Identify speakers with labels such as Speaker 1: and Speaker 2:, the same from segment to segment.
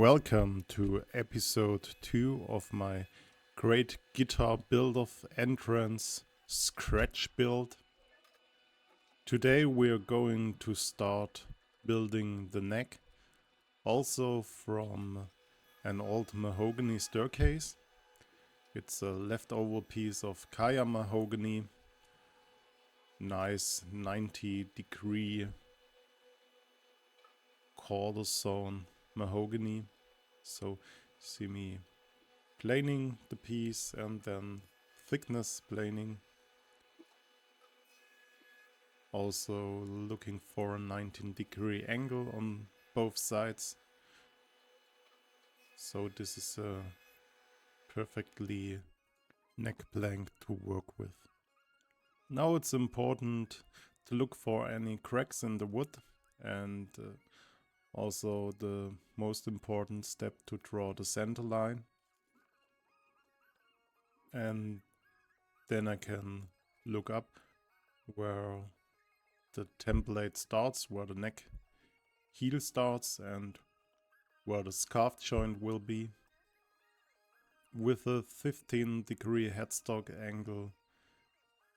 Speaker 1: Welcome to episode 2 of my great guitar build of entrance scratch build. Today we're going to start building the neck, also from an old mahogany staircase. It's a leftover piece of Kaya mahogany, nice 90-degree quarter sawn mahogany. So see me planing the piece and then thickness planing. Also looking for a 19-degree angle on both sides. So this is a perfectly neck plank to work with. Now it's important to look for any cracks in the wood, and also the most important step to draw the center line. And then I can look up where the template starts, where the neck heel starts and where the scarf joint will be. With a 15-degree headstock angle,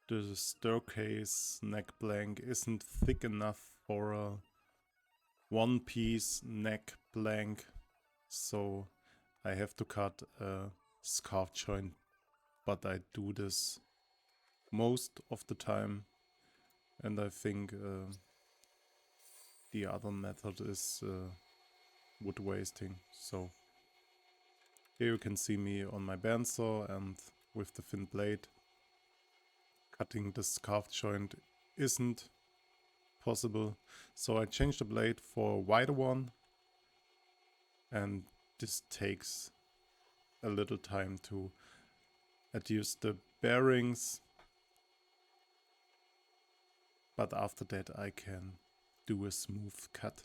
Speaker 1: the staircase neck blank isn't thick enough for a one-piece neck blank, so I have to cut a scarf joint, but I do this most of the time, and I think the other method is wood wasting. So here you can see me on my bandsaw and with the thin blade. Cutting the scarf joint isn't possible, so I changed the blade for a wider one, and this takes a little time to adjust the bearings, but after that I can do a smooth cut.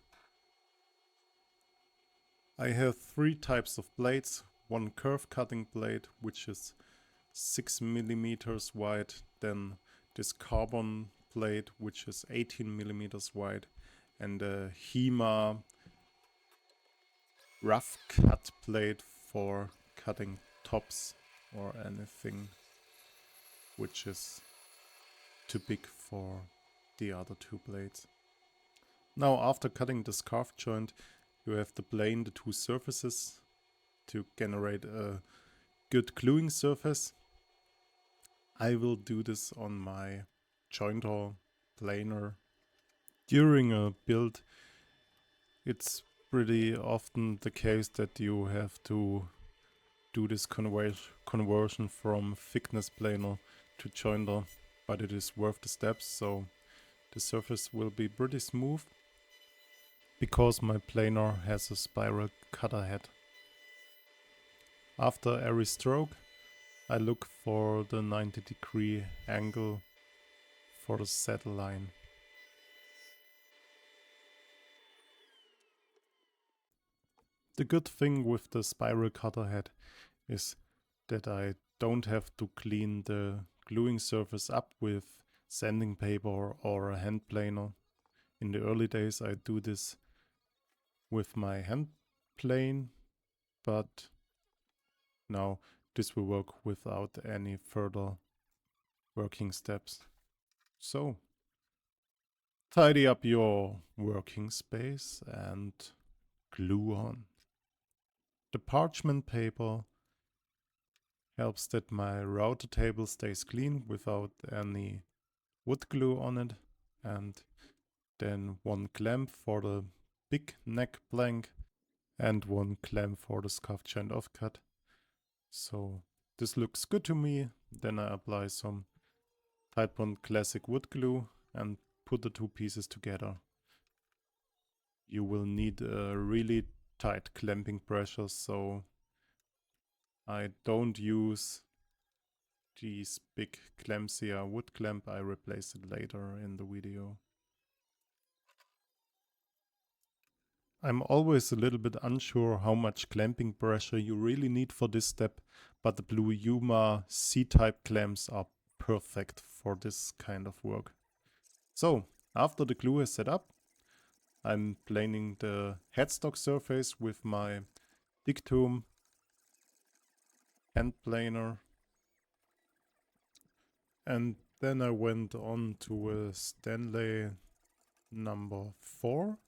Speaker 1: I have 3 types of blades. One curve cutting blade, which is 6 millimeters wide, then this carbon blade, which is 18 millimeters wide, and a HEMA rough cut blade for cutting tops or anything which is too big for the other 2 blades. Now, after cutting the scarf joint, you have to plane the 2 surfaces to generate a good gluing surface. I will do this on my jointer planer. During a build, it's pretty often the case that you have to do this conversion from thickness planer to jointer, but it is worth the steps, so the surface will be pretty smooth because my planer has a spiral cutter head. After every stroke, I look for the 90-degree angle for the saddle line. The good thing with the spiral cutter head is that I don't have to clean the gluing surface up with sanding paper or a hand planer. In the early days I do this with my hand plane, but now this will work without any further working steps. So, tidy up your working space and glue on. The parchment paper helps that my router table stays clean without any wood glue on it, and then 1 clamp for the big neck blank and 1 clamp for the scarf joint offcut. So this looks good to me. Then I apply some Tide Bond Classic wood glue and put the 2 pieces together. You will need a really tight clamping pressure, so I don't use these big clamps here. Wood clamp, I replace it later in the video. I'm always a little bit unsure how much clamping pressure you really need for this step, but the Blue Yuma C-type clamps are perfect for this kind of work. So, after the glue is set up, I'm planing the headstock surface with my dictum, end planer, and then I went on to a Stanley number 4,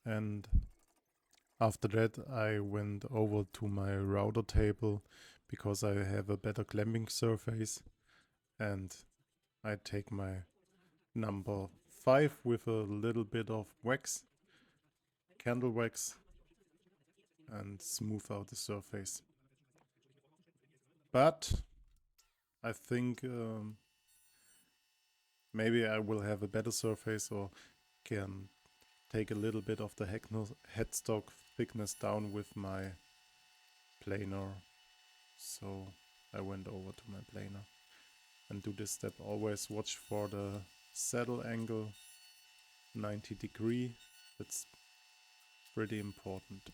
Speaker 1: and after that I went over to my router table because I have a better clamping surface, and I take my number 5 with a little bit of wax, candle wax, and smooth out the surface. But I think maybe I will have a better surface or can take a little bit of the headstock thickness down with my planer. So I went over to my planer and do this step. Always watch for the saddle angle, 90 degree. That's pretty important.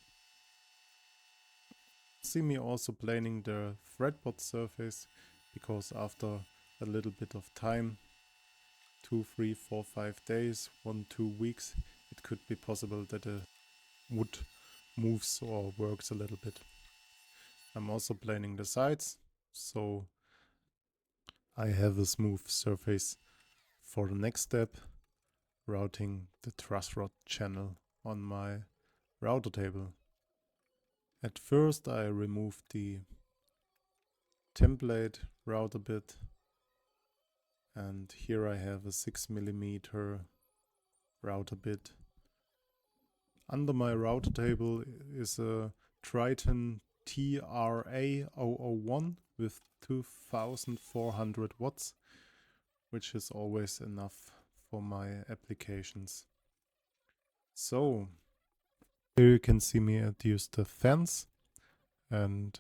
Speaker 1: See me also planing the fretboard surface, because after a little bit of time, 2, 3, 4, 5 days, 1, 2 weeks, it could be possible that the wood moves or works a little bit. I'm also planing the sides, so I have a smooth surface for the next step, routing the truss rod channel on my router table. At first I removed the template router bit, and here I have a 6mm router bit. Under my router table is a Triton TRA001 with 2400 watts, which is always enough for my applications. So here you can see me adjust the fence, and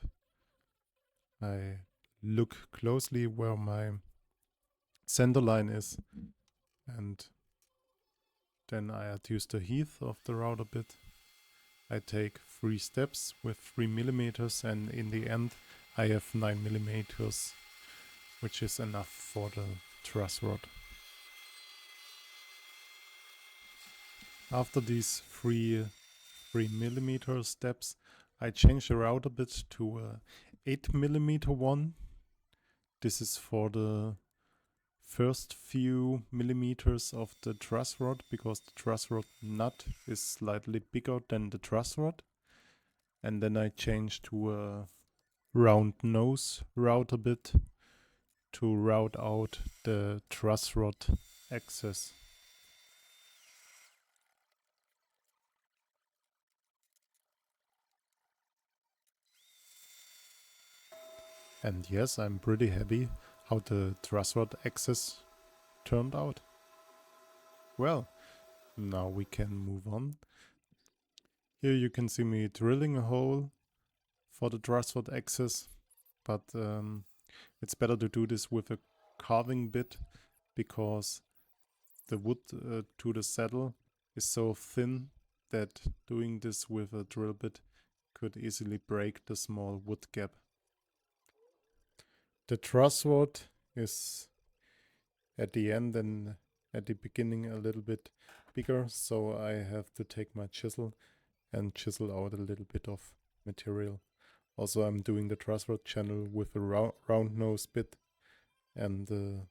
Speaker 1: I look closely where my center line is, and then I adjust the height of the router bit. I take 3 steps with 3mm, and in the end I have 9mm, which is enough for the truss rod. After these 3mm steps, I change the router bit to a 8mm one. This is for the first few millimeters of the truss rod, because the truss rod nut is slightly bigger than the truss rod. And then I change to a round nose router bit to route out the truss rod axis. And yes, I'm pretty happy how the truss rod axis turned out. Well, now we can move on. Here you can see me drilling a hole for the truss rod axis, but it's better to do this with a carving bit, because the wood to the saddle is so thin that doing this with a drill bit could easily break the small wood gap. The truss rod is at the end and at the beginning a little bit bigger, so I have to take my chisel and chisel out a little bit of material. Also, I'm doing the truss rod channel with a round nose bit, and the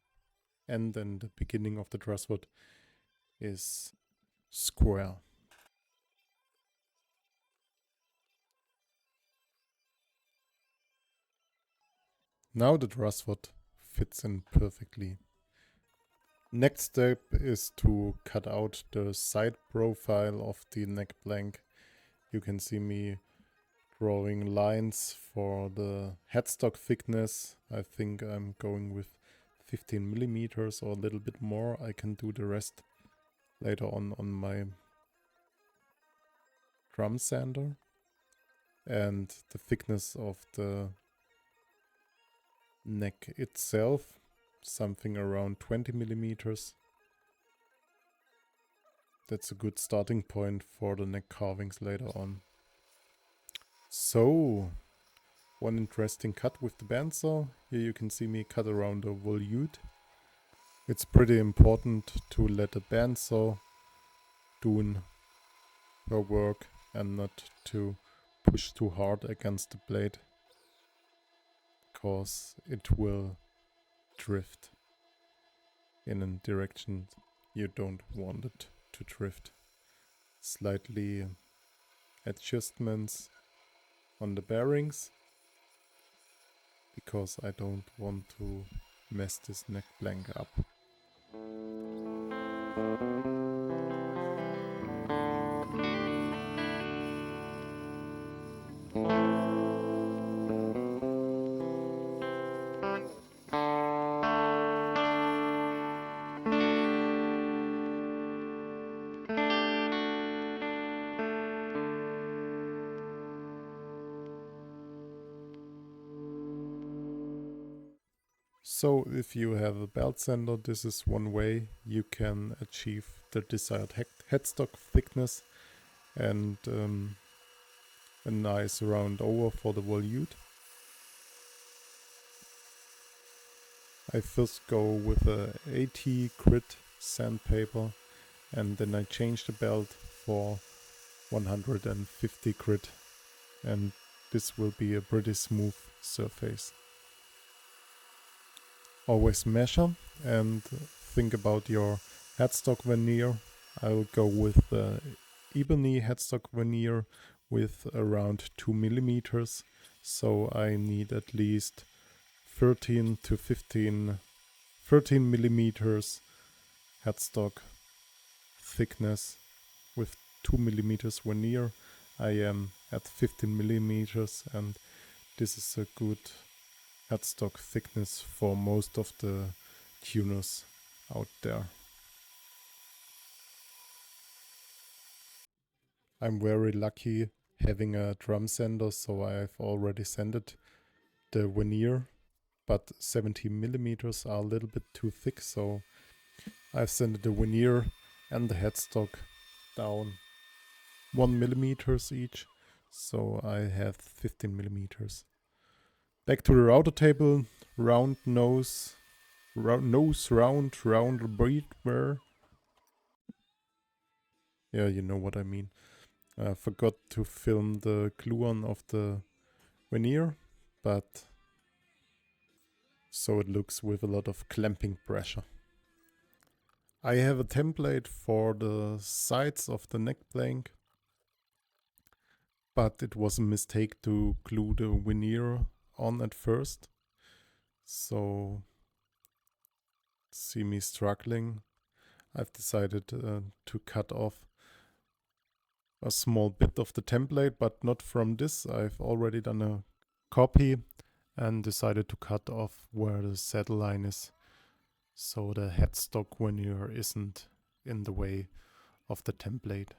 Speaker 1: end and the beginning of the truss rod is square. Now the truss rod fits in perfectly. Next step is to cut out the side profile of the neck blank. You can see me drawing lines for the headstock thickness. I think I'm going with 15mm or a little bit more. I can do the rest later on my drum sander. And the thickness of the neck itself, something around 20mm. That's a good starting point for the neck carvings later on. So, one interesting cut with the bandsaw. Here you can see me cut around a volute. It's pretty important to let the bandsaw do her work and not to push too hard against the blade, because it will drift in a direction you don't want it to drift. Slightly adjustments on the bearings, because I don't want to mess this neck blank up. So if you have a belt sander, this is one way you can achieve the desired headstock thickness and a nice round over for the volute. I first go with a 80 grit sandpaper, and then I change the belt for 150 grit, and this will be a pretty smooth surface. Always measure and think about your headstock veneer. I'll go with the ebony headstock veneer with around 2 millimeters, so I need at least 13 millimeters headstock thickness with 2 millimeters veneer. I am at 15 millimeters, and this is a good headstock thickness for most of the tuners out there. I'm very lucky having a drum sander, so I've already sanded the veneer, but 70 millimeters are a little bit too thick, so I've sanded the veneer and the headstock down 1 millimeters each, so I have 15 millimeters. Back to the router table, round nose, round breather. Yeah, you know what I mean. I forgot to film the glue-on of the veneer, but so it looks with a lot of clamping pressure. I have a template for the sides of the neck blank, but it was a mistake to glue the veneer on at first. So, see me struggling. I've decided to cut off a small bit of the template, but not from this. I've already done a copy and decided to cut off where the saddle line is, so the headstock veneer isn't in the way of the template.